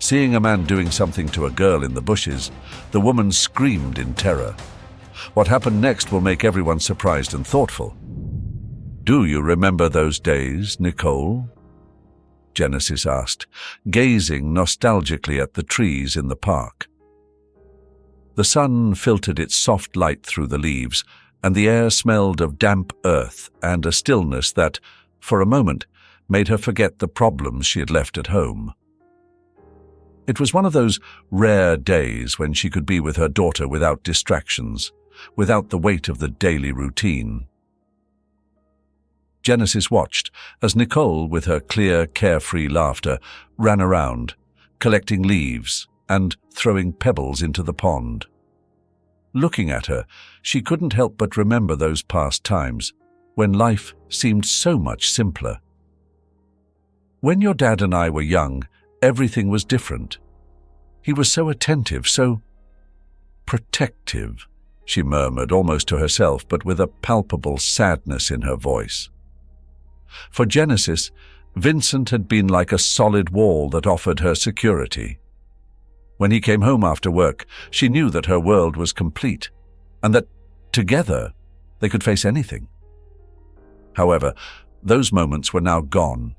Seeing a man doing something to a girl in the bushes, the woman screamed in terror. What happened next will make everyone surprised and thoughtful. "Do you remember those days, Nicole?" Genesis asked, gazing nostalgically at the trees in the park. The sun filtered its soft light through the leaves, and the air smelled of damp earth and a stillness that, for a moment, made her forget the problems she had left at home. It was one of those rare days when she could be with her daughter without distractions, without the weight of the daily routine. Genesis watched as Nicole, with her clear, carefree laughter, ran around, collecting leaves and throwing pebbles into the pond. Looking at her, she couldn't help but remember those past times, when life seemed so much simpler. "When your dad and I were young, everything was different. He was so attentive, so protective," she murmured, almost to herself, but with a palpable sadness in her voice. For Genesis, Vincent had been like a solid wall that offered her security. When he came home after work, she knew that her world was complete, and that, together, they could face anything. However, those moments were now gone,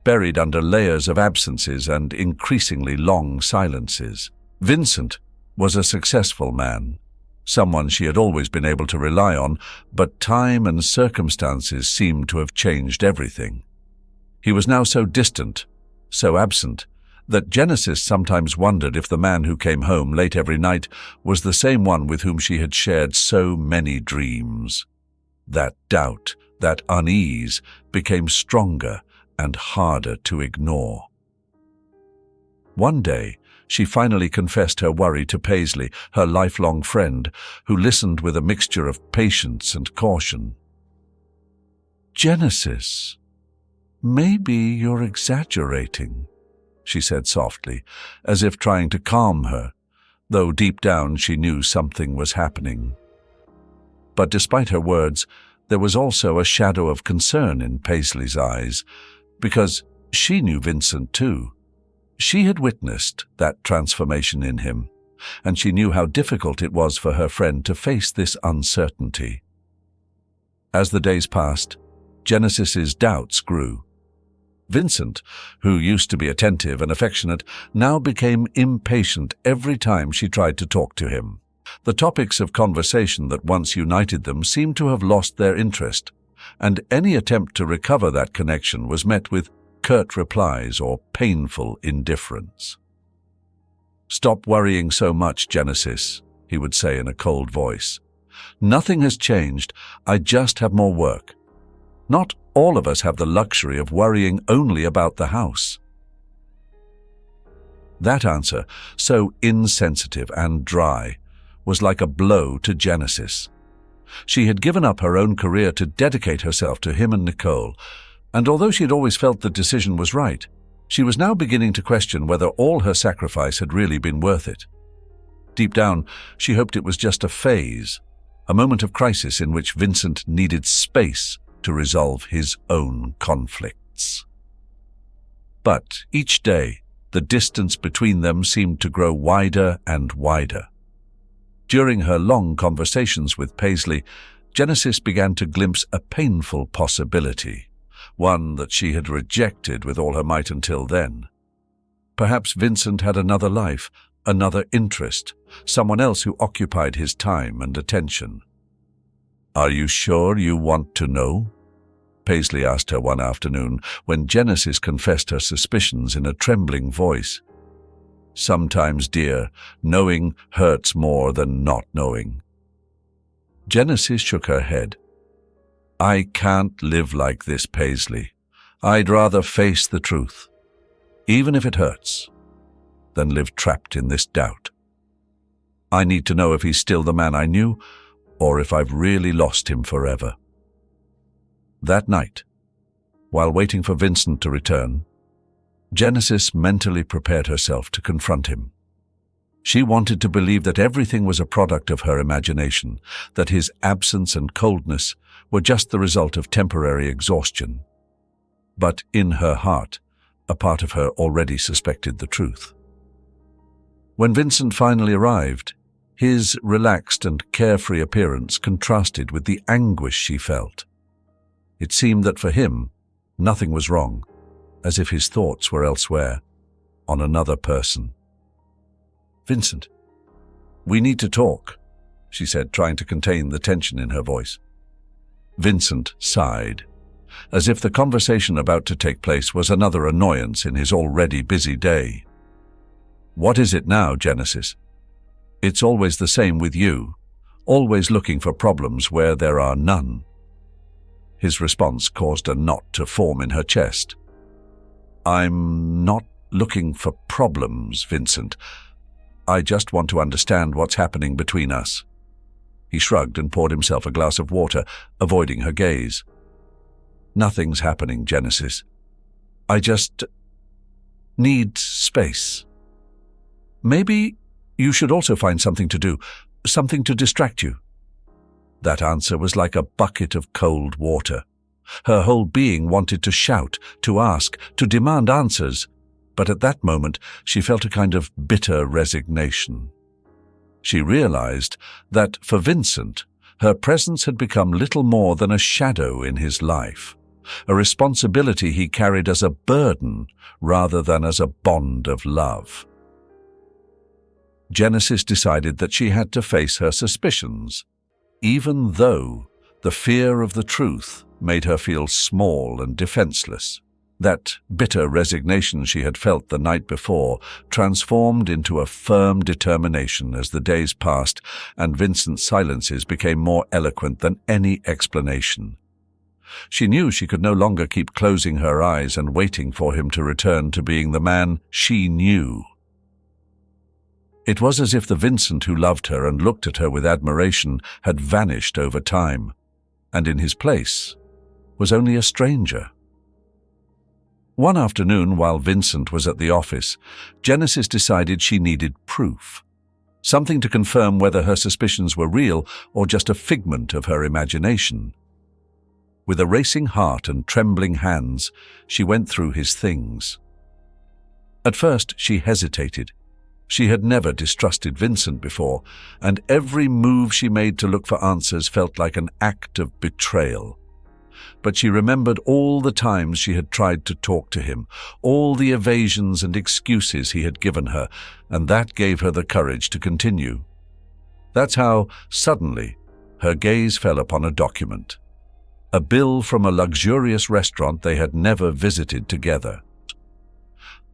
buried under layers of absences and increasingly long silences. Vincent was a successful man, someone she had always been able to rely on, but time and circumstances seemed to have changed everything. He was now so distant, so absent, that Genesis sometimes wondered if the man who came home late every night was the same one with whom she had shared so many dreams. That doubt, that unease, became stronger and harder to ignore. One day, she finally confessed her worry to Paisley, her lifelong friend, who listened with a mixture of patience and caution. "Genesis, maybe you're exaggerating," she said softly, as if trying to calm her, though deep down she knew something was happening. But despite her words, there was also a shadow of concern in Paisley's eyes, because she knew Vincent too. She had witnessed that transformation in him, and she knew how difficult it was for her friend to face this uncertainty. As the days passed, Genesis's doubts grew. Vincent, who used to be attentive and affectionate, now became impatient every time she tried to talk to him. The topics of conversation that once united them seemed to have lost their interest, and any attempt to recover that connection was met with curt replies or painful indifference. "Stop worrying so much, Genesis," he would say in a cold voice. "Nothing has changed. I just have more work. Not all of us have the luxury of worrying only about the house." That answer, so insensitive and dry, was like a blow to Genesis. She had given up her own career to dedicate herself to him and Nicole, and although she had always felt the decision was right, she was now beginning to question whether all her sacrifice had really been worth it. Deep down, she hoped it was just a phase, a moment of crisis in which Vincent needed space to resolve his own conflicts. But each day, the distance between them seemed to grow wider and wider. During her long conversations with Paisley, Genesis began to glimpse a painful possibility, one that she had rejected with all her might until then. Perhaps Vincent had another life, another interest, someone else who occupied his time and attention. "Are you sure you want to know?" Paisley asked her one afternoon, when Genesis confessed her suspicions in a trembling voice. "Sometimes, dear, knowing hurts more than not knowing." Genesis shook her head. "I can't live like this, Paisley. I'd rather face the truth, even if it hurts, than live trapped in this doubt. I need to know if he's still the man I knew, or if I've really lost him forever." That night, while waiting for Vincent to return, Genesis mentally prepared herself to confront him. She wanted to believe that everything was a product of her imagination, that his absence and coldness were just the result of temporary exhaustion. But in her heart, a part of her already suspected the truth. When Vincent finally arrived, his relaxed and carefree appearance contrasted with the anguish she felt. It seemed that for him, nothing was wrong, as if his thoughts were elsewhere, on another person. "Vincent, we need to talk," she said, trying to contain the tension in her voice. Vincent sighed, as if the conversation about to take place was another annoyance in his already busy day. "What is it now, Genesis? It's always the same with you, always looking for problems where there are none." His response caused a knot to form in her chest. "I'm not looking for problems, Vincent. I just want to understand what's happening between us." He shrugged and poured himself a glass of water, avoiding her gaze. "Nothing's happening, Genesis. I just need space. Maybe you should also find something to do, something to distract you." That answer was like a bucket of cold water. Her whole being wanted to shout, to ask, to demand answers, but at that moment she felt a kind of bitter resignation. She realized that, for Vincent, her presence had become little more than a shadow in his life, a responsibility he carried as a burden rather than as a bond of love. Genesis decided that she had to face her suspicions, even though the fear of the truth made her feel small and defenseless. That bitter resignation she had felt the night before transformed into a firm determination as the days passed and Vincent's silences became more eloquent than any explanation. She knew she could no longer keep closing her eyes and waiting for him to return to being the man she knew. It was as if the Vincent who loved her and looked at her with admiration had vanished over time, and in his place was only a stranger. One afternoon, while Vincent was at the office, Genesis decided she needed proof, something to confirm whether her suspicions were real or just a figment of her imagination. With a racing heart and trembling hands, she went through his things. At first, she hesitated. She had never distrusted Vincent before, and every move she made to look for answers felt like an act of betrayal. But she remembered all the times she had tried to talk to him, all the evasions and excuses he had given her, and that gave her the courage to continue. That's how, suddenly, her gaze fell upon a document. A bill from a luxurious restaurant they had never visited together.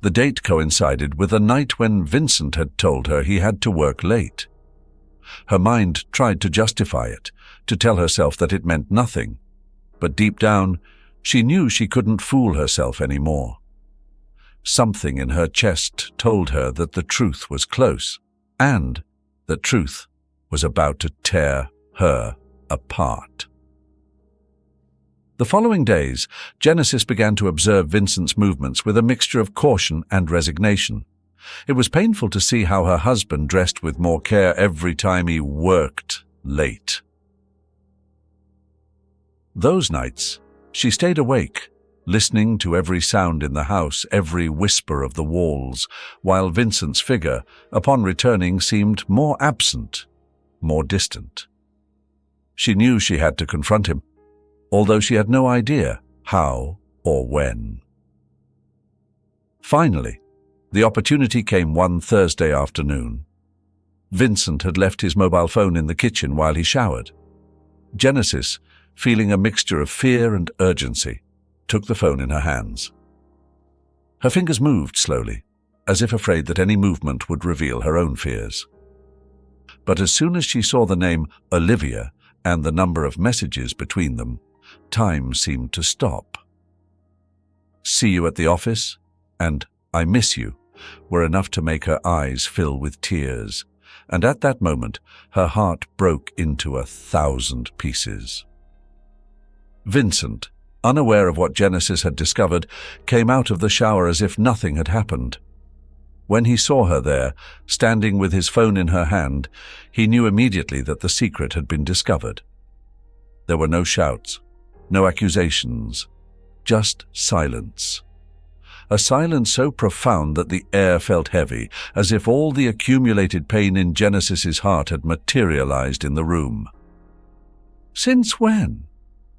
The date coincided with a night when Vincent had told her he had to work late. Her mind tried to justify it, to tell herself that it meant nothing, but deep down, she knew she couldn't fool herself anymore. Something in her chest told her that the truth was close, and that truth was about to tear her apart. The following days, Genesis began to observe Vincent's movements with a mixture of caution and resignation. It was painful to see how her husband dressed with more care every time he worked late. Those nights, she stayed awake, listening to every sound in the house, every whisper of the walls, while Vincent's figure, upon returning, seemed more absent, more distant. She knew she had to confront him, although she had no idea how or when. Finally, the opportunity came one Thursday afternoon. Vincent had left his mobile phone in the kitchen while he showered. Genesis, feeling a mixture of fear and urgency, took the phone in her hands. Her fingers moved slowly, as if afraid that any movement would reveal her own fears. But as soon as she saw the name Olivia and the number of messages between them, time seemed to stop. "See you at the office" and "I miss you" were enough to make her eyes fill with tears, and at that moment her heart broke into 1,000 pieces. Vincent, unaware of what Genesis had discovered, came out of the shower as if nothing had happened. When he saw her there, standing with his phone in her hand, he knew immediately that the secret had been discovered. There were no shouts, no accusations, just silence. a silence so profound that the air felt heavy, as if all the accumulated pain in Genesis's heart had materialized in the room. "Since when?"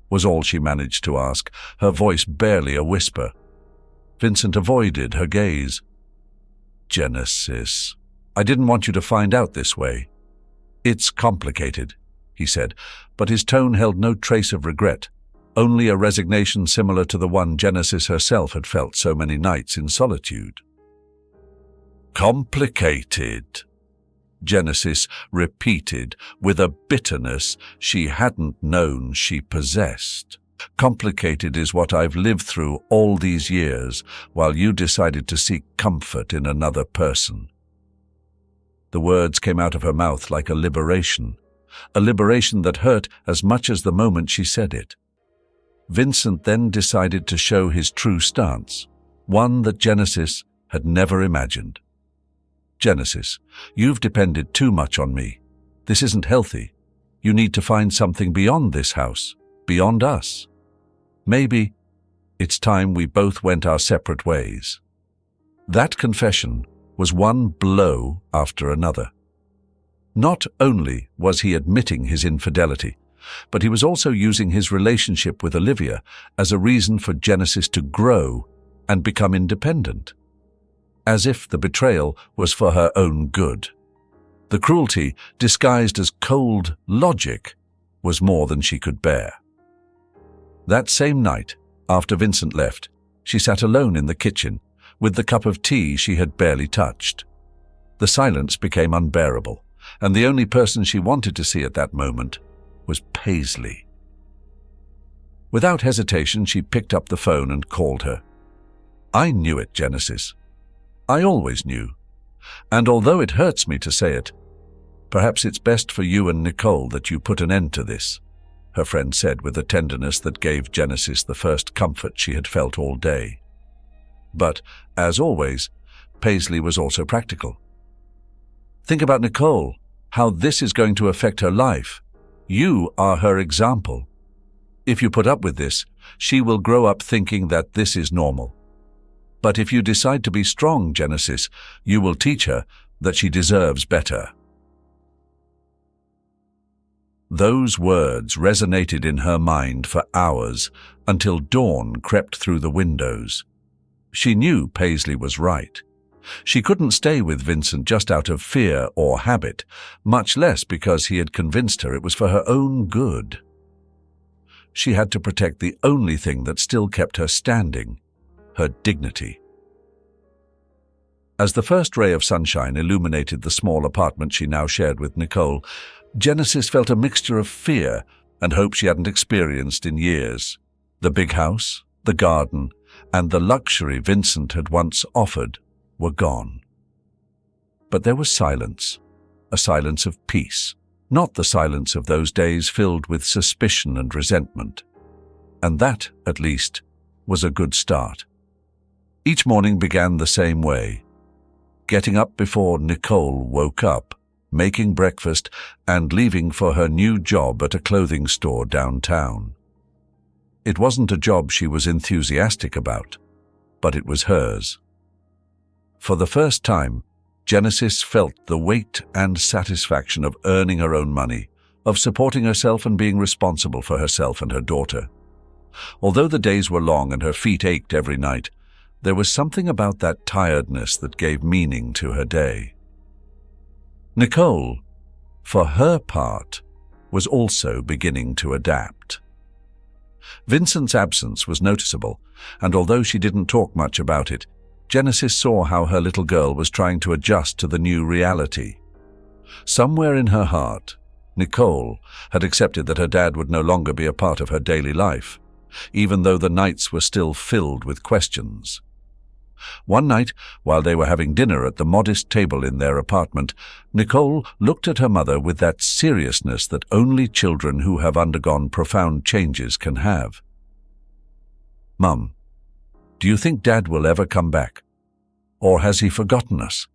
was all she managed to ask, her voice barely a whisper. Vincent avoided her gaze. "Genesis, I didn't want you to find out this way." "It's complicated," he said, but his tone held no trace of regret, only a resignation similar to the one Genesis herself had felt so many nights in solitude. "Complicated," Genesis repeated with a bitterness she hadn't known she possessed. "Complicated is what I've lived through all these years while you decided to seek comfort in another person." The words came out of her mouth like a liberation that hurt as much as the moment she said it. Vincent then decided to show his true stance, one that Genesis had never imagined. "Genesis, you've depended too much on me. This isn't healthy. You need to find something beyond this house, beyond us. Maybe it's time we both went our separate ways." That confession was one blow after another. Not only was he admitting his infidelity, but he was also using his relationship with Olivia as a reason for Genesis to grow and become independent, as if the betrayal was for her own good. The cruelty, disguised as cold logic, was more than she could bear. That same night, after Vincent left, she sat alone in the kitchen, with the cup of tea she had barely touched. The silence became unbearable, and the only person she wanted to see at that moment was Paisley. Without hesitation, she picked up the phone and called her. "I knew it, Genesis. I always knew. And although it hurts me to say it, perhaps it's best for you and Nicole that you put an end to this," her friend said with a tenderness that gave Genesis the first comfort she had felt all day. But, as always, Paisley was also practical. "Think about Nicole, how this is going to affect her life. You are her example. If you put up with this, she will grow up thinking that this is normal. But if you decide to be strong, Genesis, you will teach her that she deserves better." Those words resonated in her mind for hours until dawn crept through the windows. She knew Paisley was right. She couldn't stay with Vincent just out of fear or habit, much less because he had convinced her it was for her own good. She had to protect the only thing that still kept her standing, her dignity. As the first ray of sunshine illuminated the small apartment she now shared with Nicole, Genesis felt a mixture of fear and hope she hadn't experienced in years. The big house, the garden, and the luxury Vincent had once offered were gone. But there was silence, a silence of peace, not the silence of those days filled with suspicion and resentment. And that, at least, was a good start. Each morning began the same way. Getting up before Nicole woke up, making breakfast, and leaving for her new job at a clothing store downtown. It wasn't a job she was enthusiastic about, but it was hers. For the first time, Genesis felt the weight and satisfaction of earning her own money, of supporting herself and being responsible for herself and her daughter. Although the days were long and her feet ached every night, there was something about that tiredness that gave meaning to her day. Nicole, for her part, was also beginning to adapt. Vincent's absence was noticeable, and although she didn't talk much about it, Genesis saw how her little girl was trying to adjust to the new reality. Somewhere in her heart, Nicole had accepted that her dad would no longer be a part of her daily life, even though the nights were still filled with questions. One night, while they were having dinner at the modest table in their apartment, Nicole looked at her mother with that seriousness that only children who have undergone profound changes can have. "Mum, do you think Dad will ever come back? Or has he forgotten us?"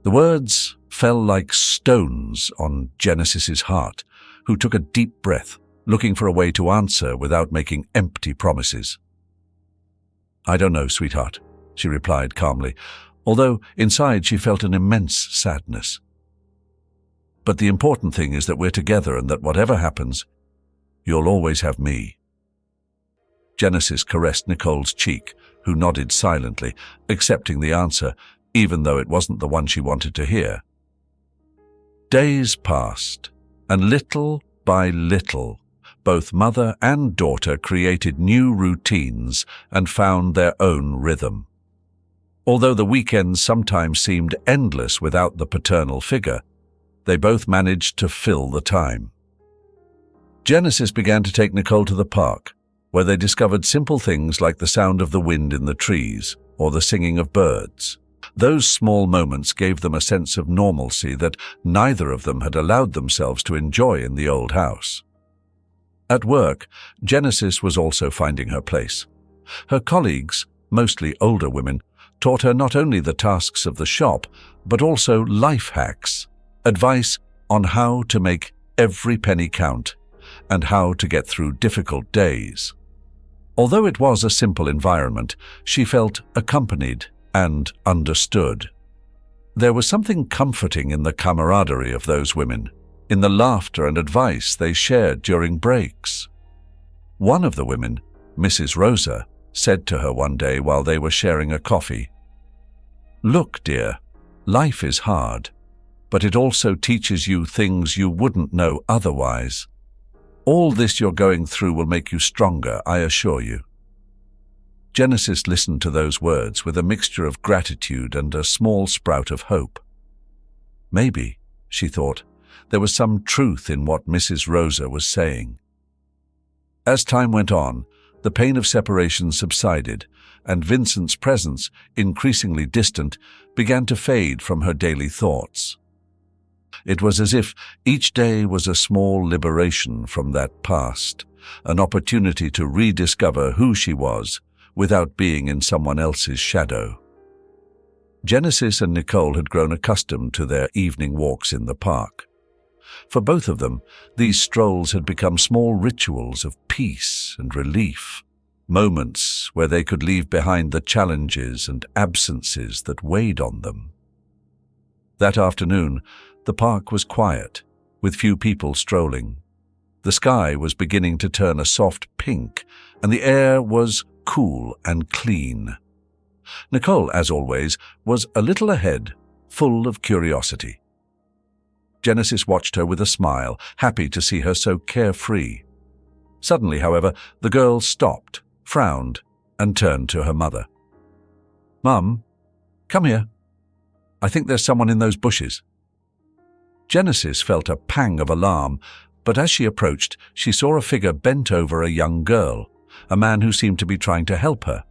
The words fell like stones on Genesis's heart, who took a deep breath, looking for a way to answer without making empty promises. "I don't know, sweetheart," she replied calmly, although inside she felt an immense sadness. "But the important thing is that we're together and that whatever happens, you'll always have me." Genesis caressed Nicole's cheek, who nodded silently, accepting the answer, even though it wasn't the one she wanted to hear. Days passed, and little by little, both mother and daughter created new routines and found their own rhythm. Although the weekends sometimes seemed endless without the paternal figure, they both managed to fill the time. Genesis began to take Nicole to the park, where they discovered simple things like the sound of the wind in the trees or the singing of birds. Those small moments gave them a sense of normalcy that neither of them had allowed themselves to enjoy in the old house. At work, Genesis was also finding her place. Her colleagues, mostly older women, taught her not only the tasks of the shop, but also life hacks, advice on how to make every penny count, and how to get through difficult days. Although it was a simple environment, she felt accompanied and understood. There was something comforting in the camaraderie of those women, in the laughter and advice they shared during breaks. One of the women, Mrs. Rosa, said to her one day while they were sharing a coffee, "Look, dear, life is hard, but it also teaches you things you wouldn't know otherwise. All this you're going through will make you stronger, I assure you." Genesis listened to those words with a mixture of gratitude and a small sprout of hope. Maybe, she thought, there was some truth in what Mrs. Rosa was saying. As time went on, the pain of separation subsided, and Vincent's presence, increasingly distant, began to fade from her daily thoughts. It was as if each day was a small liberation from that past, an opportunity to rediscover who she was without being in someone else's shadow. Genesis and Nicole had grown accustomed to their evening walks in the park. For both of them, these strolls had become small rituals of peace and relief, moments where they could leave behind the challenges and absences that weighed on them. That afternoon, the park was quiet, with few people strolling. The sky was beginning to turn a soft pink, and the air was cool and clean. Nicole, as always, was a little ahead, full of curiosity. Genesis watched her with a smile, happy to see her so carefree. Suddenly, however, the girl stopped, frowned, and turned to her mother. "Mum, come here. I think there's someone in those bushes." Genesis felt a pang of alarm, but as she approached, she saw a figure bent over a young girl, a man who seemed to be trying to help her.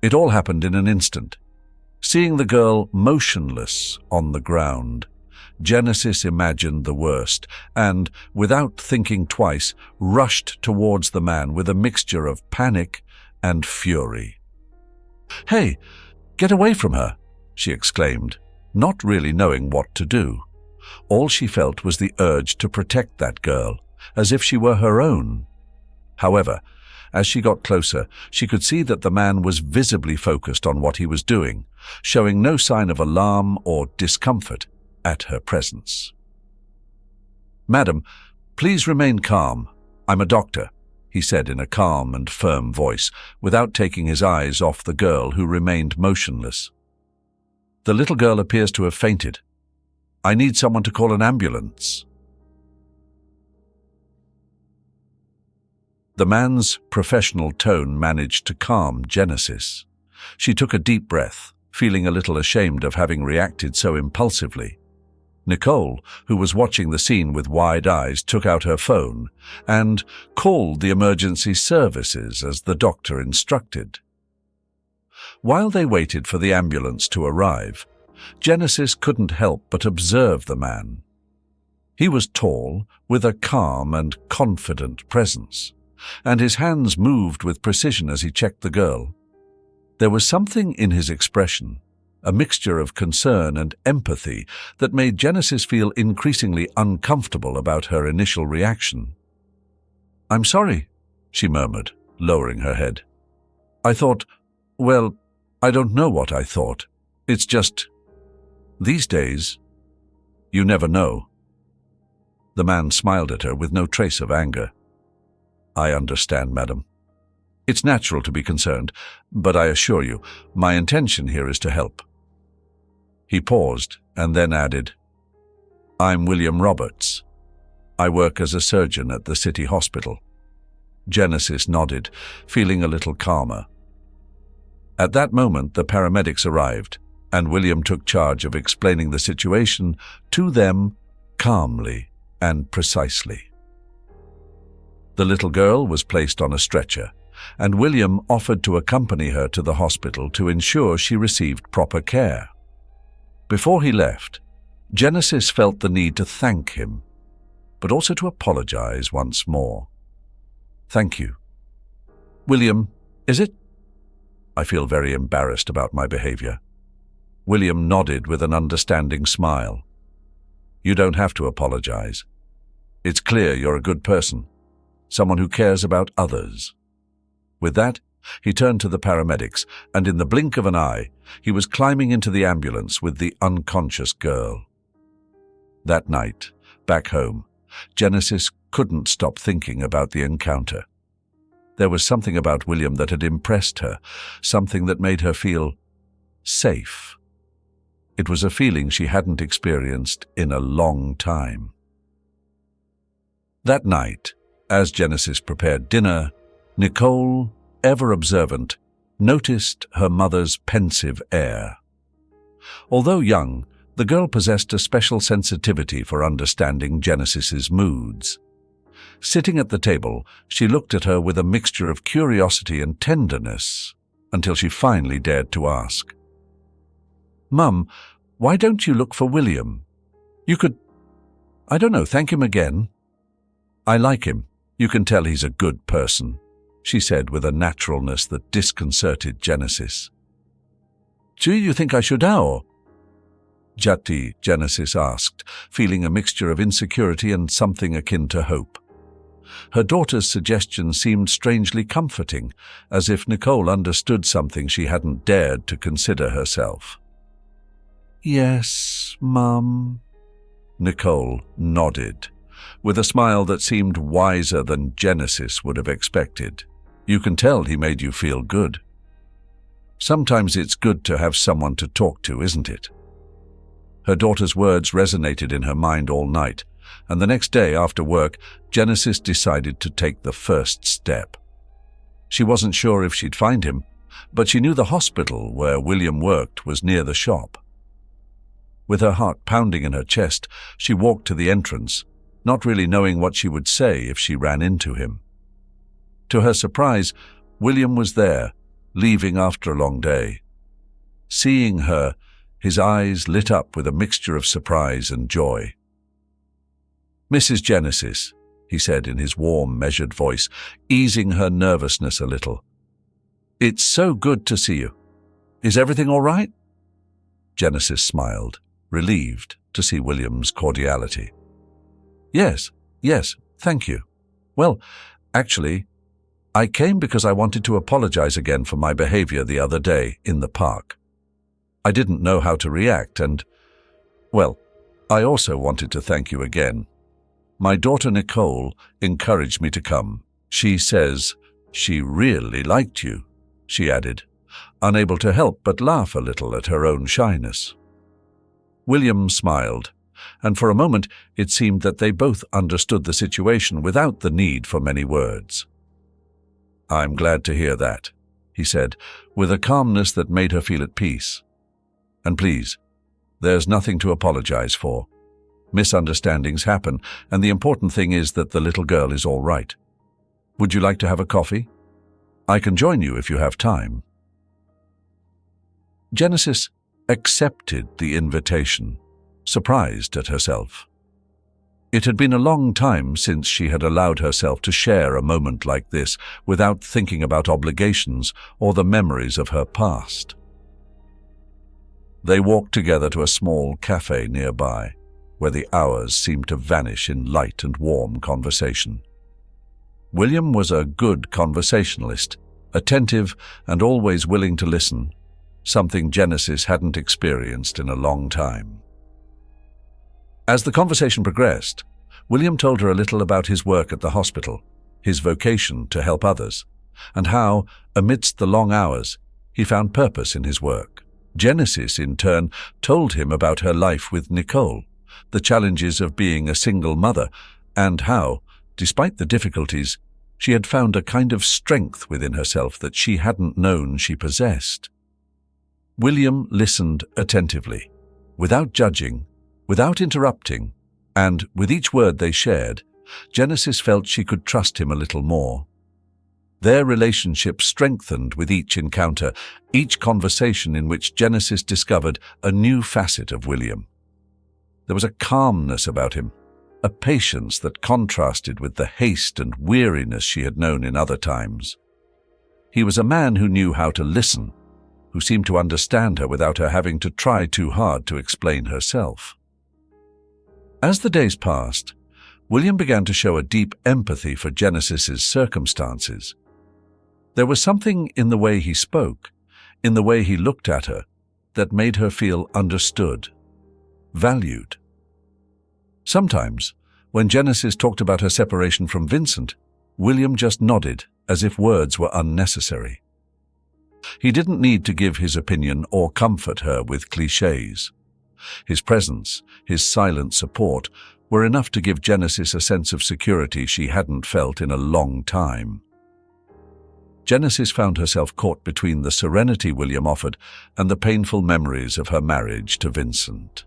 It all happened in an instant. Seeing the girl motionless on the ground, Genesis imagined the worst and, without thinking twice, rushed towards the man with a mixture of panic and fury. "Hey, get away from her!" she exclaimed, not really knowing what to do. All she felt was the urge to protect that girl, as if she were her own. However, as she got closer, she could see that the man was visibly focused on what he was doing, showing no sign of alarm or discomfort at her presence. "Madam, please remain calm. I'm a doctor," he said in a calm and firm voice, without taking his eyes off the girl who remained motionless. "The little girl appears to have fainted. I need someone to call an ambulance." The man's professional tone managed to calm Genesis. She took a deep breath, feeling a little ashamed of having reacted so impulsively. Nicole, who was watching the scene with wide eyes, took out her phone and called the emergency services as the doctor instructed. While they waited for the ambulance to arrive, Genesis couldn't help but observe the man. He was tall, with a calm and confident presence, and his hands moved with precision as he checked the girl. There was something in his expression, a mixture of concern and empathy, that made Genesis feel increasingly uncomfortable about her initial reaction. "I'm sorry," she murmured, lowering her head. "I thought Well, I don't know what I thought. It's just, these days, you never know. The man smiled at her with no trace of anger. I understand, madam. It's natural to be concerned, but I assure you, my intention here is to help. He paused and then added, I'm William Roberts. I work as a surgeon at the city hospital. Genesis nodded, feeling a little calmer. At that moment, the paramedics arrived, and William took charge of explaining the situation to them calmly and precisely. The little girl was placed on a stretcher, and William offered to accompany her to the hospital to ensure she received proper care. Before he left, Genesis felt the need to thank him, but also to apologize once more. Thank you. William, is it? I feel very embarrassed about my behavior. William nodded with an understanding smile. You don't have to apologize. It's clear you're a good person, someone who cares about others. With that, he turned to the paramedics, and in the blink of an eye, he was climbing into the ambulance with the unconscious girl. That night, back home, Genesis couldn't stop thinking about the encounter. There was something about William that had impressed her, something that made her feel safe. It was a feeling she hadn't experienced in a long time. That night, as Genesis prepared dinner, Nicole, ever observant, noticed her mother's pensive air. Although young, the girl possessed a special sensitivity for understanding Genesis's moods. Sitting at the table, she looked at her with a mixture of curiosity and tenderness, until she finally dared to ask, Mum, why don't you look for William? You could, I don't know, thank him again. I like him. You can tell he's a good person, she said with a naturalness that disconcerted Genesis. Do you think I should now? Jati, Genesis asked, feeling a mixture of insecurity and something akin to hope. Her daughter's suggestion seemed strangely comforting, as if Nicole understood something she hadn't dared to consider herself. Yes, Mum. Nicole nodded, with a smile that seemed wiser than Genesis would have expected. You can tell he made you feel good. Sometimes it's good to have someone to talk to, isn't it? Her daughter's words resonated in her mind all night, and the next day after work, Genesis decided to take the first step. She wasn't sure if she'd find him, but she knew the hospital where William worked was near the shop. With her heart pounding in her chest, she walked to the entrance, not really knowing what she would say if she ran into him. To her surprise, William was there, leaving after a long day. Seeing her, his eyes lit up with a mixture of surprise and joy. Mrs. Genesis, he said in his warm, measured voice, easing her nervousness a little. It's so good to see you. Is everything all right? Genesis smiled, relieved to see William's cordiality. Yes, thank you. Well, actually, I came because I wanted to apologize again for my behavior the other day in the park. I didn't know how to react and, well, I also wanted to thank you again. My daughter Nicole encouraged me to come. She says she really liked you, she added, unable to help but laugh a little at her own shyness. William smiled, and for a moment it seemed that they both understood the situation without the need for many words. I'm glad to hear that, he said, with a calmness that made her feel at peace. And please, there's nothing to apologize for. Misunderstandings happen, and the important thing is that the little girl is all right. Would you like to have a coffee? I can join you if you have time. Genesis accepted the invitation, surprised at herself. It had been a long time since she had allowed herself to share a moment like this without thinking about obligations or the memories of her past. They walked together to a small cafe nearby, where the hours seemed to vanish in light and warm conversation. William was a good conversationalist, attentive and always willing to listen, something Genesis hadn't experienced in a long time. As the conversation progressed, William told her a little about his work at the hospital, his vocation to help others, and how, amidst the long hours, he found purpose in his work. Genesis, in turn, told him about her life with Nicole, the challenges of being a single mother, and how, despite the difficulties, she had found a kind of strength within herself that she hadn't known she possessed. William listened attentively, without judging, without interrupting, and, with each word they shared, Genesis felt she could trust him a little more. Their relationship strengthened with each encounter, each conversation in which Genesis discovered a new facet of William. There was a calmness about him, a patience that contrasted with the haste and weariness she had known in other times. He was a man who knew how to listen, who seemed to understand her without her having to try too hard to explain herself. As the days passed, William began to show a deep empathy for Genesis's circumstances. There was something in the way he spoke, in the way he looked at her, that made her feel understood, valued. Sometimes, when Genesis talked about her separation from Vincent, William just nodded as if words were unnecessary. He didn't need to give his opinion or comfort her with clichés. His presence, his silent support, were enough to give Genesis a sense of security she hadn't felt in a long time. Genesis found herself caught between the serenity William offered and the painful memories of her marriage to Vincent.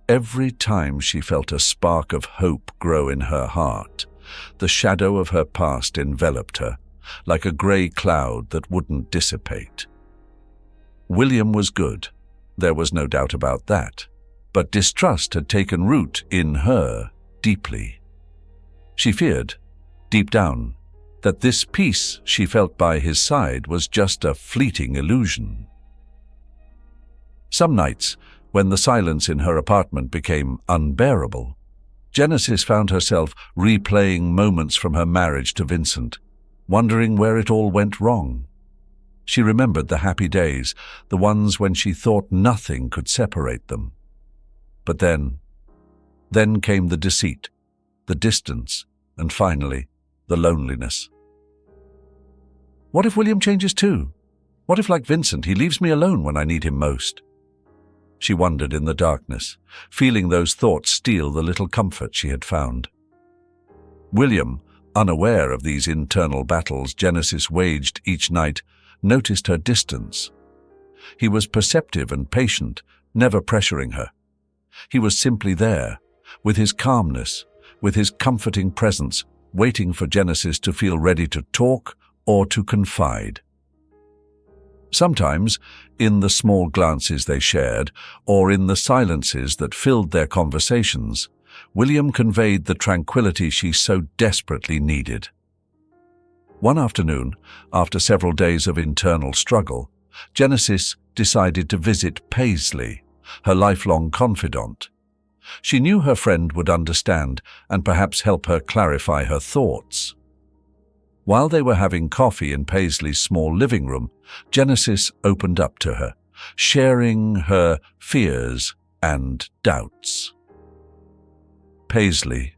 Every time she felt a spark of hope grow in her heart, the shadow of her past enveloped her, like a grey cloud that wouldn't dissipate. William was good, there was no doubt about that, but distrust had taken root in her deeply. She feared, deep down, that this peace she felt by his side was just a fleeting illusion. Some nights, when the silence in her apartment became unbearable, Genesis found herself replaying moments from her marriage to Vincent, wondering where it all went wrong. She remembered the happy days, the ones when she thought nothing could separate them. But then came the deceit, the distance, and finally, the loneliness. What if William changes too? What if, like Vincent, he leaves me alone when I need him most? She wondered in the darkness, feeling those thoughts steal the little comfort she had found. William, unaware of these internal battles Genesis waged each night, noticed her distance. He was perceptive and patient, never pressuring her. He was simply there, with his calmness, with his comforting presence, waiting for Genesis to feel ready to talk or to confide. Sometimes, in the small glances they shared, or in the silences that filled their conversations, William conveyed the tranquility she so desperately needed. One afternoon, after several days of internal struggle, Genesis decided to visit Paisley, her lifelong confidant. She knew her friend would understand and perhaps help her clarify her thoughts. While they were having coffee in Paisley's small living room, Genesis opened up to her, sharing her fears and doubts. "Paisley,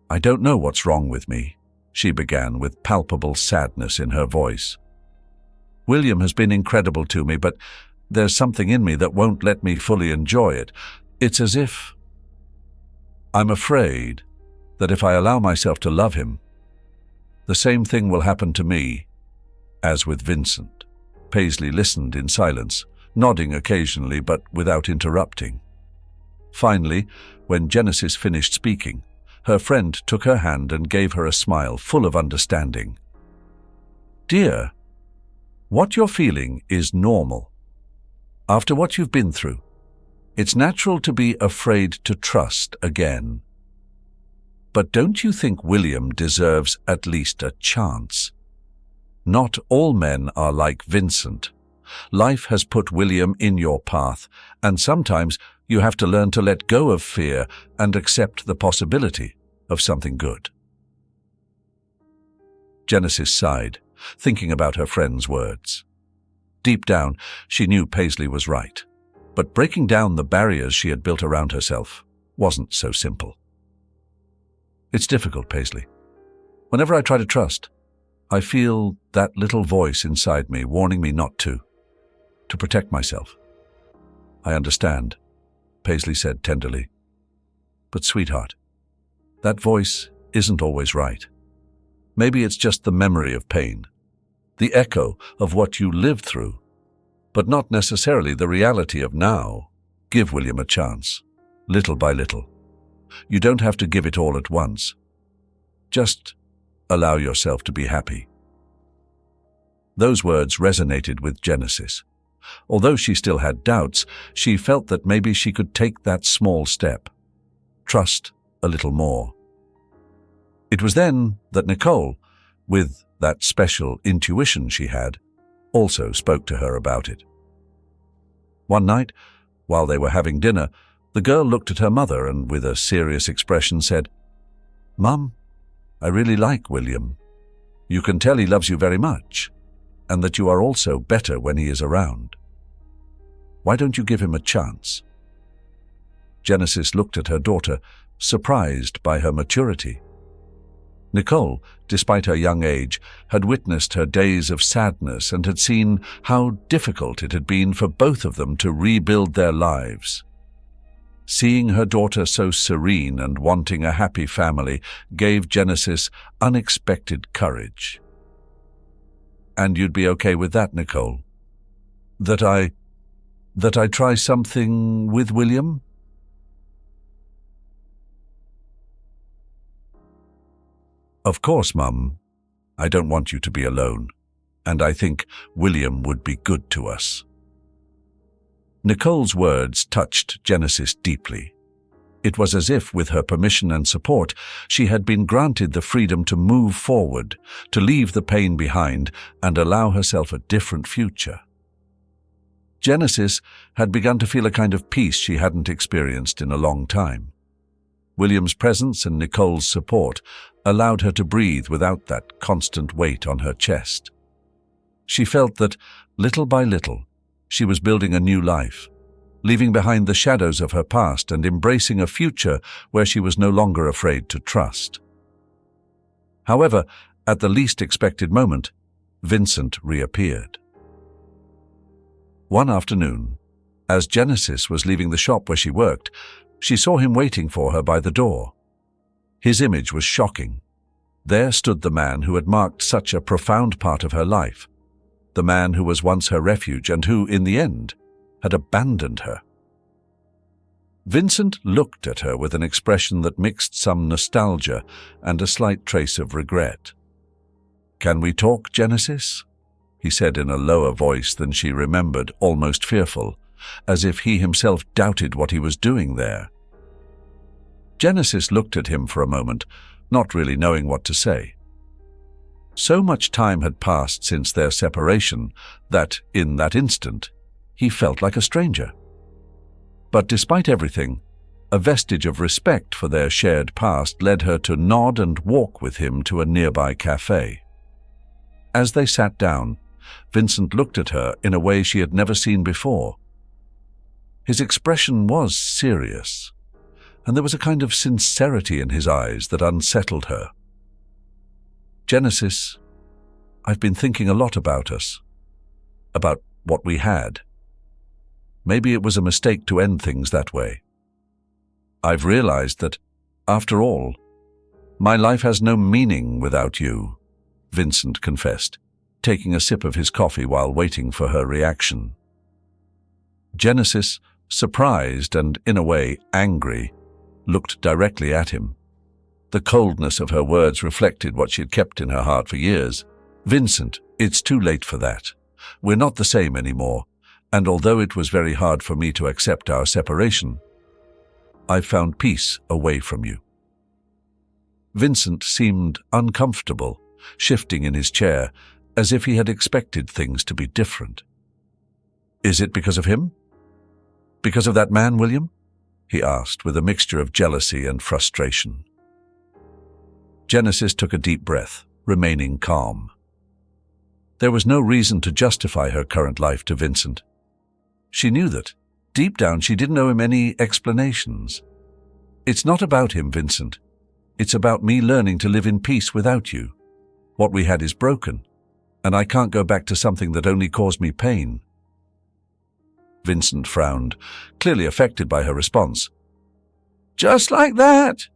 I don't know what's wrong with me," she began with palpable sadness in her voice. "William has been incredible to me, but there's something in me that won't let me fully enjoy it. It's as if I'm afraid that if I allow myself to love him, the same thing will happen to me as with Vincent." Paisley listened in silence, nodding occasionally but without interrupting. Finally, when Genesis finished speaking, her friend took her hand and gave her a smile full of understanding. "Dear, what you're feeling is normal. After what you've been through, it's natural to be afraid to trust again. But don't you think William deserves at least a chance? Not all men are like Vincent. Life has put William in your path, and sometimes you have to learn to let go of fear and accept the possibility of something good." Genesis sighed, thinking about her friend's words. Deep down, she knew Paisley was right, but breaking down the barriers she had built around herself wasn't so simple. It's difficult, Paisley. Whenever I try to trust, I feel that little voice inside me warning me not to protect myself. I understand, Paisley said tenderly. But sweetheart, that voice isn't always right. Maybe it's just the memory of pain, the echo of what you lived through, but not necessarily the reality of now. Give William a chance, little by little. You don't have to give it all at once. Just allow yourself to be happy. Those words resonated with Genesis. Although she still had doubts, she felt that maybe she could take that small step. Trust a little more. It was then that Nicole, with that special intuition she had, also spoke to her about it. One night, while they were having dinner, the girl looked at her mother and, with a serious expression, said, "Mum, I really like William. You can tell he loves you very much, and that you are also better when he is around. Why don't you give him a chance?" Genesis looked at her daughter, surprised by her maturity. Nicole, despite her young age, had witnessed her days of sadness and had seen how difficult it had been for both of them to rebuild their lives. Seeing her daughter so serene and wanting a happy family gave Genesis unexpected courage. "And you'd be okay with that, Nicole? That I try something with William?" "Of course, Mum. I don't want you to be alone, and I think William would be good to us." Nicole's words touched Genesis deeply. It was as if, with her permission and support, she had been granted the freedom to move forward, to leave the pain behind, and allow herself a different future. Genesis had begun to feel a kind of peace she hadn't experienced in a long time. William's presence and Nicole's support allowed her to breathe without that constant weight on her chest. She felt that, little by little, she was building a new life, leaving behind the shadows of her past and embracing a future where she was no longer afraid to trust. However, at the least expected moment, Vincent reappeared. One afternoon, as Genesis was leaving the shop where she worked, she saw him waiting for her by the door. His image was shocking. There stood the man who had marked such a profound part of her life, the man who was once her refuge and who, in the end, had abandoned her. Vincent looked at her with an expression that mixed some nostalgia and a slight trace of regret. "Can we talk, Genesis?" he said in a lower voice than she remembered, almost fearful, as if he himself doubted what he was doing there. Genesis looked at him for a moment, not really knowing what to say. So much time had passed since their separation that, in that instant, he felt like a stranger. But despite everything, a vestige of respect for their shared past led her to nod and walk with him to a nearby cafe. As they sat down, Vincent looked at her in a way she had never seen before. His expression was serious, and there was a kind of sincerity in his eyes that unsettled her. "Genesis, I've been thinking a lot about us, about what we had. Maybe it was a mistake to end things that way. I've realized that, after all, my life has no meaning without you," Vincent confessed, taking a sip of his coffee while waiting for her reaction. Genesis, surprised and, in a way, angry, looked directly at him. The coldness of her words reflected what she had kept in her heart for years. "Vincent, it's too late for that. We're not the same anymore, and although it was very hard for me to accept our separation, I've found peace away from you." Vincent seemed uncomfortable, shifting in his chair, as if he had expected things to be different. "Is it because of him? Because of that man, William?" he asked, with a mixture of jealousy and frustration. Genesis took a deep breath, remaining calm. There was no reason to justify her current life to Vincent. She knew that. Deep down, she didn't owe him any explanations. It's not about him, Vincent. It's about me learning to live in peace without you. What we had is broken, and I can't go back to something that only caused me pain. Vincent frowned, clearly affected by her response. Just like that?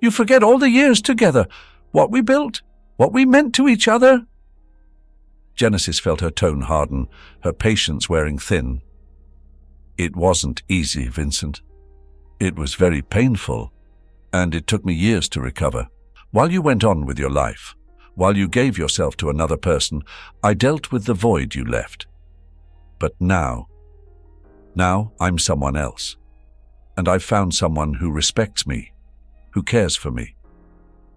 You forget all the years together, what we built, what we meant to each other? Genesis felt her tone harden, her patience wearing thin. It wasn't easy, Vincent. It was very painful, and it took me years to recover. While you went on with your life, while you gave yourself to another person, I dealt with the void you left. But now I'm someone else, and I've found someone who respects me, who cares for me,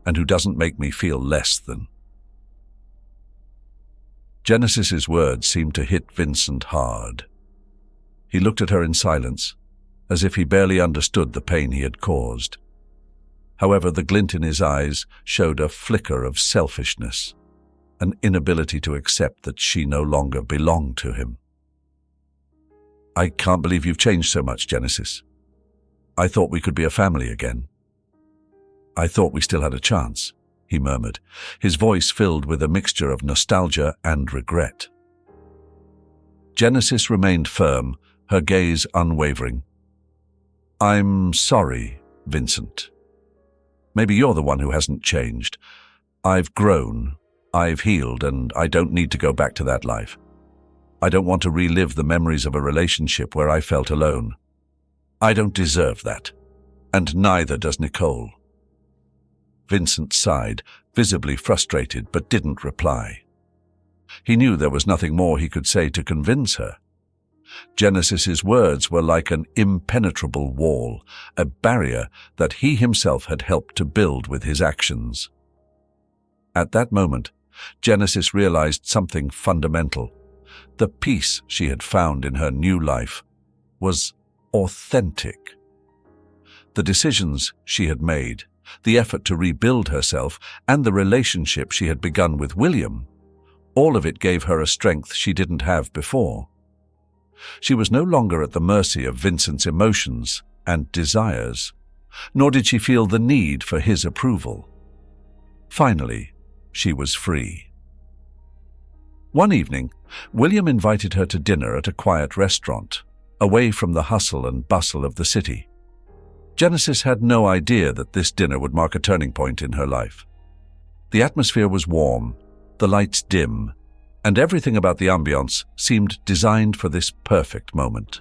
and who doesn't make me feel less than. Genesis's words seemed to hit Vincent hard. He looked at her in silence, as if he barely understood the pain he had caused. However, the glint in his eyes showed a flicker of selfishness, an inability to accept that she no longer belonged to him. I can't believe you've changed so much, Genesis. I thought we could be a family again. I thought we still had a chance, he murmured, his voice filled with a mixture of nostalgia and regret. Genesis remained firm, her gaze unwavering. I'm sorry, Vincent. Maybe you're the one who hasn't changed. I've grown, I've healed, and I don't need to go back to that life. I don't want to relive the memories of a relationship where I felt alone. I don't deserve that, and neither does Nicole. Vincent sighed, visibly frustrated, but didn't reply. He knew there was nothing more he could say to convince her. Genesis's words were like an impenetrable wall, a barrier that he himself had helped to build with his actions. At that moment, Genesis realized something fundamental. The peace she had found in her new life was authentic. The decisions she had made, the effort to rebuild herself, and the relationship she had begun with William, all of it gave her a strength she didn't have before. She was no longer at the mercy of Vincent's emotions and desires, nor did she feel the need for his approval. Finally, she was free. One evening, William invited her to dinner at a quiet restaurant, away from the hustle and bustle of the city. Genesis had no idea that this dinner would mark a turning point in her life. The atmosphere was warm, the lights dim, and everything about the ambience seemed designed for this perfect moment.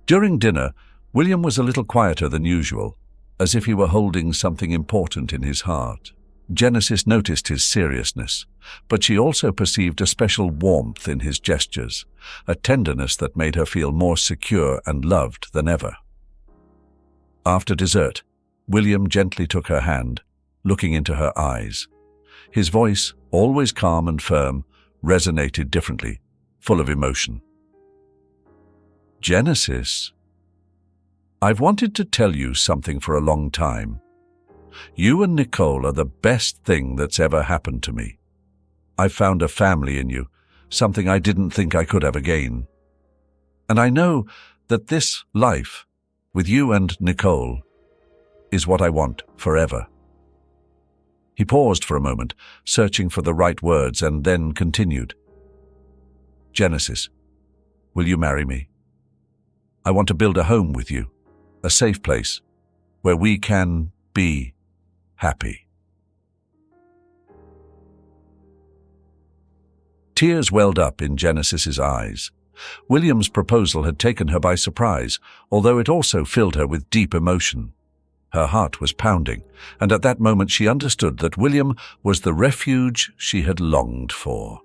During dinner, William was a little quieter than usual, as if he were holding something important in his heart. Genesis noticed his seriousness, but she also perceived a special warmth in his gestures, a tenderness that made her feel more secure and loved than ever. After dessert, William gently took her hand, looking into her eyes. His voice, always calm and firm, resonated differently, full of emotion. Genesis, I've wanted to tell you something for a long time. You and Nicole are the best thing that's ever happened to me. I've found a family in you, something I didn't think I could ever gain. And I know that this life, with you and Nicole, is what I want forever. He paused for a moment, searching for the right words, and then continued. Genesis, will you marry me? I want to build a home with you, a safe place, where we can be happy. Tears welled up in Genesis's eyes. William's proposal had taken her by surprise, although it also filled her with deep emotion. Her heart was pounding, and at that moment she understood that William was the refuge she had longed for.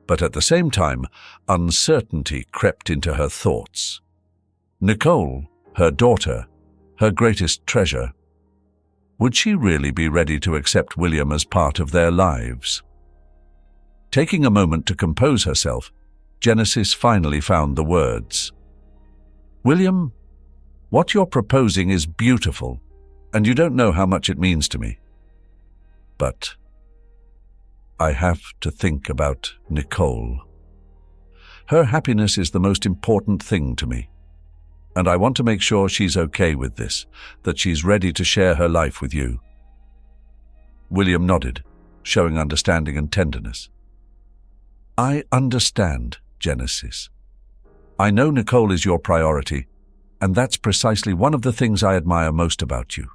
But at the same time, uncertainty crept into her thoughts. Nicole, her daughter, her greatest treasure, would she really be ready to accept William as part of their lives? Taking a moment to compose herself, Genesis finally found the words. William, what you're proposing is beautiful, and you don't know how much it means to me. But I have to think about Nicole. Her happiness is the most important thing to me, and I want to make sure she's okay with this, that she's ready to share her life with you." William nodded, showing understanding and tenderness. "I understand, Genesis. I know Nicole is your priority, and that's precisely one of the things I admire most about you.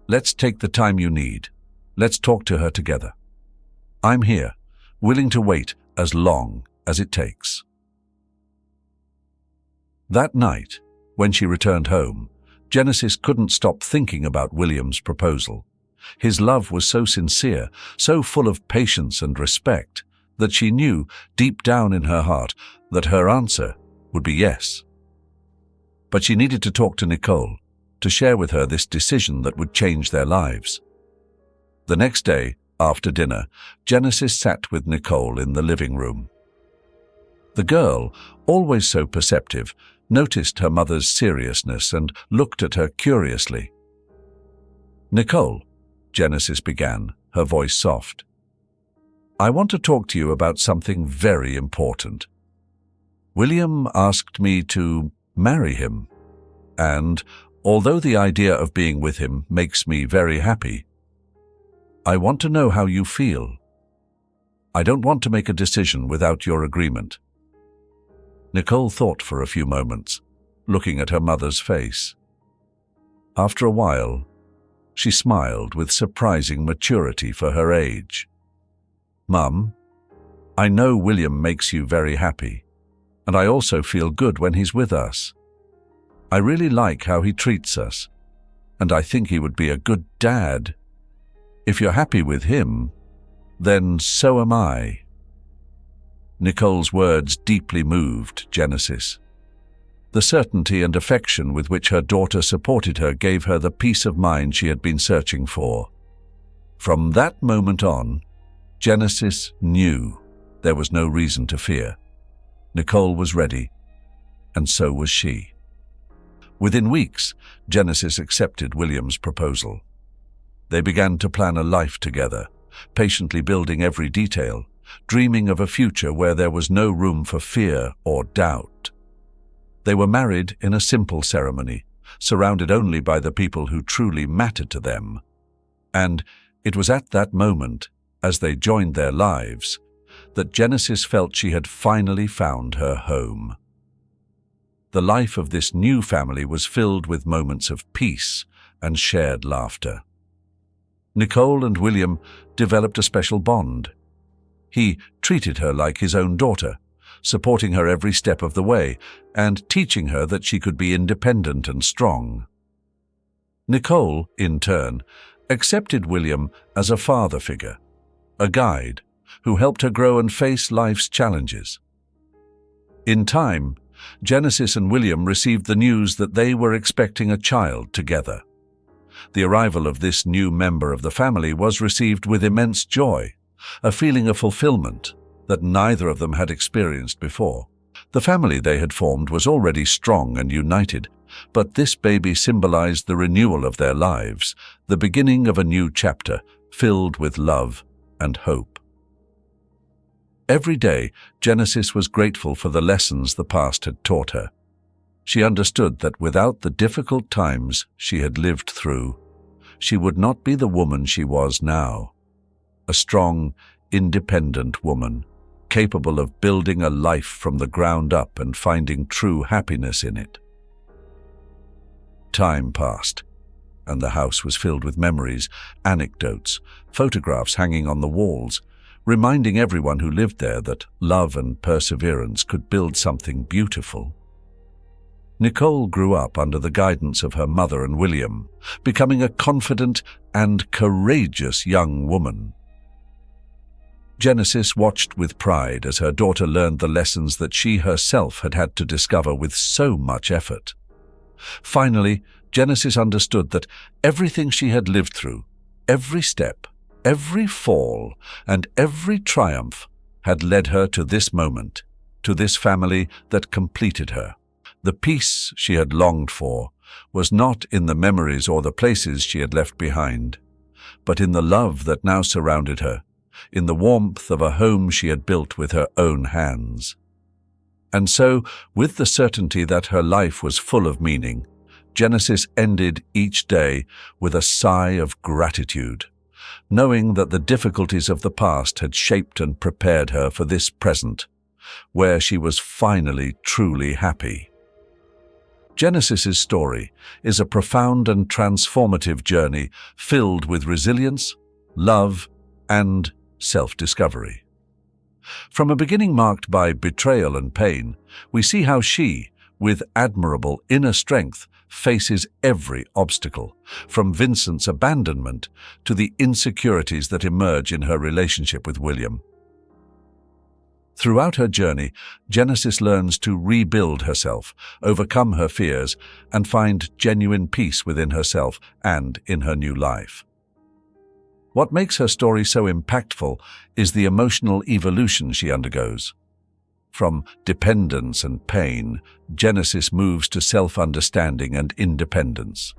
Let's take the time you need. Let's talk to her together. I'm here, willing to wait as long as it takes." That night, when she returned home, Genesis couldn't stop thinking about William's proposal. His love was so sincere, so full of patience and respect, that she knew deep down in her heart that her answer would be yes. But she needed to talk to Nicole, to share with her this decision that would change their lives. The next day, after dinner, Genesis sat with Nicole in the living room. The girl, always so perceptive, noticed her mother's seriousness and looked at her curiously. "Nicole," Genesis began, her voice soft, "I want to talk to you about something very important. William asked me to marry him, and although the idea of being with him makes me very happy, I want to know how you feel. I don't want to make a decision without your agreement." Nicole thought for a few moments, looking at her mother's face. After a while, she smiled with surprising maturity for her age. "Mum, I know William makes you very happy, and I also feel good when he's with us. I really like how he treats us, and I think he would be a good dad. If you're happy with him, then so am I." Nicole's words deeply moved Genesis. The certainty and affection with which her daughter supported her gave her the peace of mind she had been searching for. From that moment on, Genesis knew there was no reason to fear. Nicole was ready, and so was she. Within weeks, Genesis accepted William's proposal. They began to plan a life together, patiently building every detail, dreaming of a future where there was no room for fear or doubt. They were married in a simple ceremony, surrounded only by the people who truly mattered to them. And it was at that moment, as they joined their lives, that Genesis felt she had finally found her home. The life of this new family was filled with moments of peace and shared laughter. Nicole and William developed a special bond. He treated her like his own daughter, supporting her every step of the way and teaching her that she could be independent and strong. Nicole, in turn, accepted William as a father figure, a guide who helped her grow and face life's challenges. In time, Genesis and William received the news that they were expecting a child together. The arrival of this new member of the family was received with immense joy, a feeling of fulfillment that neither of them had experienced before. The family they had formed was already strong and united, but this baby symbolized the renewal of their lives, the beginning of a new chapter filled with love and hope. Every day, Genesis was grateful for the lessons the past had taught her. She understood that without the difficult times she had lived through, she would not be the woman she was now. A strong, independent woman, capable of building a life from the ground up and finding true happiness in it. Time passed, and the house was filled with memories, anecdotes, photographs hanging on the walls, reminding everyone who lived there that love and perseverance could build something beautiful. Nicole grew up under the guidance of her mother and William, becoming a confident and courageous young woman. Genesis watched with pride as her daughter learned the lessons that she herself had had to discover with so much effort. Finally, Genesis understood that everything she had lived through, every step, every fall, and every triumph had led her to this moment, to this family that completed her. The peace she had longed for was not in the memories or the places she had left behind, but in the love that now surrounded her, in the warmth of a home she had built with her own hands. And so, with the certainty that her life was full of meaning, Genesis ended each day with a sigh of gratitude, knowing that the difficulties of the past had shaped and prepared her for this present, where she was finally truly happy. Genesis's story is a profound and transformative journey filled with resilience, love, and self-discovery. From a beginning marked by betrayal and pain, we see how she, with admirable inner strength, faces every obstacle, from Vincent's abandonment to the insecurities that emerge in her relationship with William. Throughout her journey, Genesis learns to rebuild herself, overcome her fears, and find genuine peace within herself and in her new life. What makes her story so impactful is the emotional evolution she undergoes. From dependence and pain, Genesis moves to self-understanding and independence.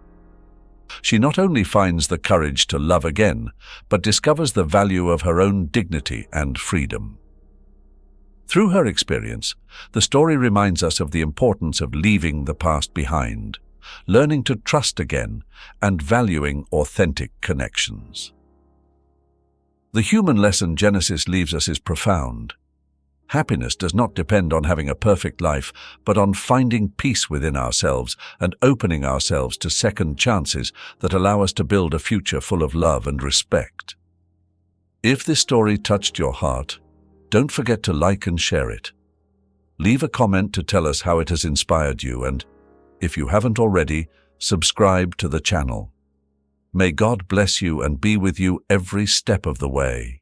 She not only finds the courage to love again, but discovers the value of her own dignity and freedom. Through her experience, the story reminds us of the importance of leaving the past behind, learning to trust again, and valuing authentic connections. The human lesson Genesis leaves us is profound. Happiness does not depend on having a perfect life, but on finding peace within ourselves and opening ourselves to second chances that allow us to build a future full of love and respect. If this story touched your heart, don't forget to like and share it. Leave a comment to tell us how it has inspired you, and, if you haven't already, subscribe to the channel. May God bless you and be with you every step of the way.